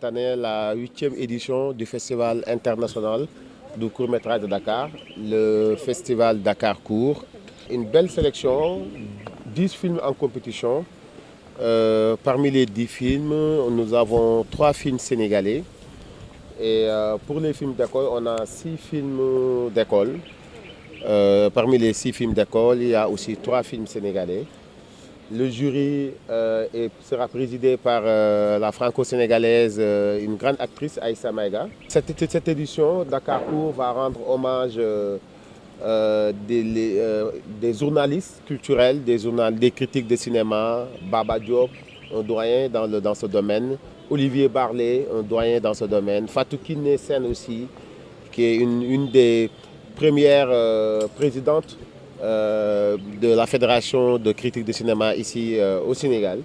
Cette année, la 8e édition du Festival international du court-métrage de Dakar, le Festival Dakar Court. Une belle sélection, 10 films en compétition. Parmi les 10 films, nous avons 3 films sénégalais. Et pour les films d'école, on a 6 films d'école. Parmi les 6 films d'école, il y a aussi 3 films sénégalais. Le jury sera présidé par la franco-sénégalaise, une grande actrice, Aïssa Maïga. Cette édition, Dakar Court va rendre hommage des journalistes culturels, des critiques de cinéma, Baba Diop, un doyen dans ce domaine, Olivier Barlet, un doyen dans ce domaine, Fatou Kiné Sène aussi, qui est une des premières présidentes de la Fédération de critique de cinéma ici au Sénégal.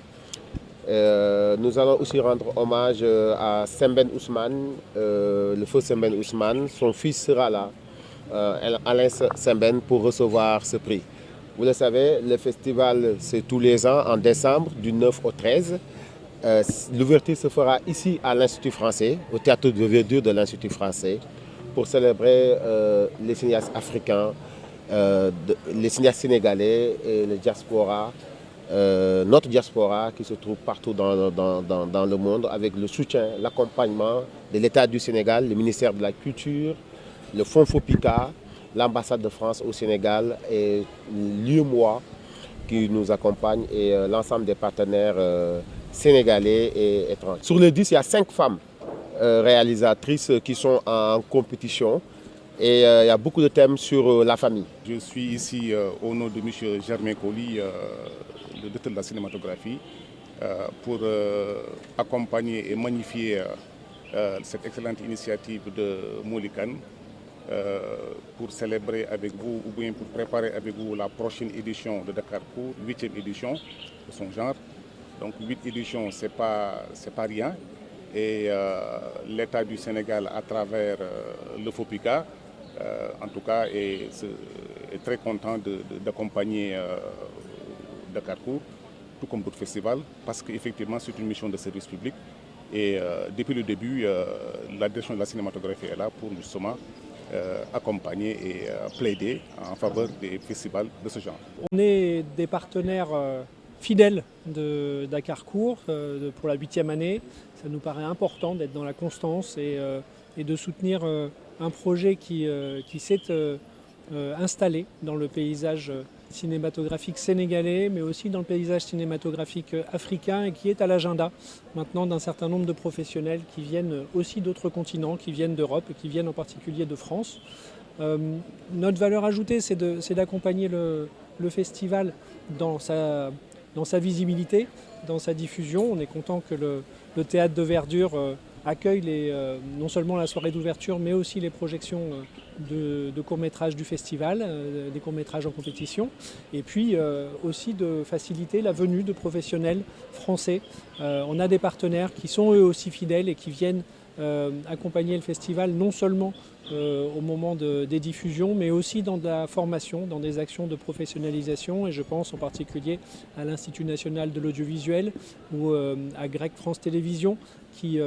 Nous allons aussi rendre hommage à Sembène Ousmane, le feu Sembène Ousmane. Son fils sera là, Alain Sembène, pour recevoir ce prix. Vous le savez, le festival, c'est tous les ans, en décembre, du 9 au 13. L'ouverture se fera ici à l'Institut français, au théâtre de verdure de l'Institut français, pour célébrer les cinéastes africains, les cinéastes sénégalais et le diaspora, notre diaspora qui se trouve partout dans le monde, avec le soutien, l'accompagnement de l'État du Sénégal, le ministère de la Culture, le Fonds FOPICA, l'ambassade de France au Sénégal et l'UEMOA qui nous accompagne et l'ensemble des partenaires sénégalais et étrangers. Sur les 10, il y a 5 femmes réalisatrices qui sont en compétition. Et il y a beaucoup de thèmes sur la famille. Je suis ici au nom de M. Germain Colli, le directeur de la cinématographie, pour accompagner et magnifier cette excellente initiative de Molikan, pour célébrer avec vous, ou bien pour préparer avec vous la prochaine édition de Dakar Court, 8e édition de son genre. Donc 8 éditions, ce n'est pas rien. Et l'État du Sénégal, à travers le FOPICA, en tout cas, est très content d'accompagner Dakar Court, tout comme d'autres festivals, parce qu'effectivement, c'est une mission de service public. Et depuis le début, la direction de la cinématographie est là pour justement accompagner et plaider en faveur des festivals de ce genre. On est des partenaires fidèles de Dakar Court pour la 8e année. Ça nous paraît important d'être dans la constance et de soutenir un projet qui s'est installé dans le paysage cinématographique sénégalais, mais aussi dans le paysage cinématographique africain et qui est à l'agenda maintenant d'un certain nombre de professionnels qui viennent aussi d'autres continents, qui viennent d'Europe et qui viennent en particulier de France. Notre valeur ajoutée, c'est d'accompagner le festival dans sa visibilité, dans sa diffusion. On est content que le théâtre de verdure accueille non seulement la soirée d'ouverture, mais aussi les projections de courts-métrages du festival, des courts-métrages en compétition, et puis aussi de faciliter la venue de professionnels français. On a des partenaires qui sont eux aussi fidèles et qui viennent accompagner le festival non seulement au moment des diffusions, mais aussi dans de la formation, dans des actions de professionnalisation. Et je pense en particulier à l'Institut national de l'audiovisuel ou à Grec France Télévisions, qui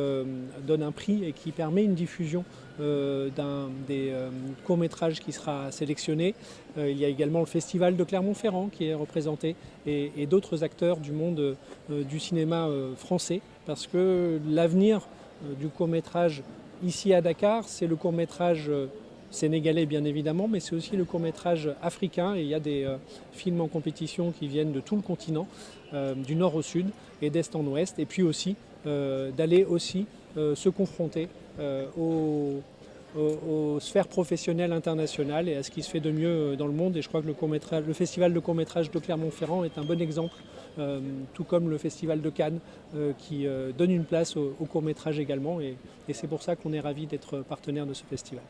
donne un prix et qui permet une diffusion des courts-métrages qui sera sélectionné. Il y a également le Festival de Clermont-Ferrand qui est représenté et d'autres acteurs du monde du cinéma français, parce que l'avenir du court-métrage ici à Dakar, c'est le court-métrage sénégalais bien évidemment, mais c'est aussi le court-métrage africain. Et il y a des films en compétition qui viennent de tout le continent, du nord au sud et d'est en ouest. Et puis aussi d'aller aussi se confronter aux sphères professionnelles internationales et à ce qui se fait de mieux dans le monde. Et je crois que le festival de court-métrage de Clermont-Ferrand est un bon exemple, tout comme le festival de Cannes qui donne une place au court-métrage également. Et c'est pour ça qu'on est ravis d'être partenaire de ce festival.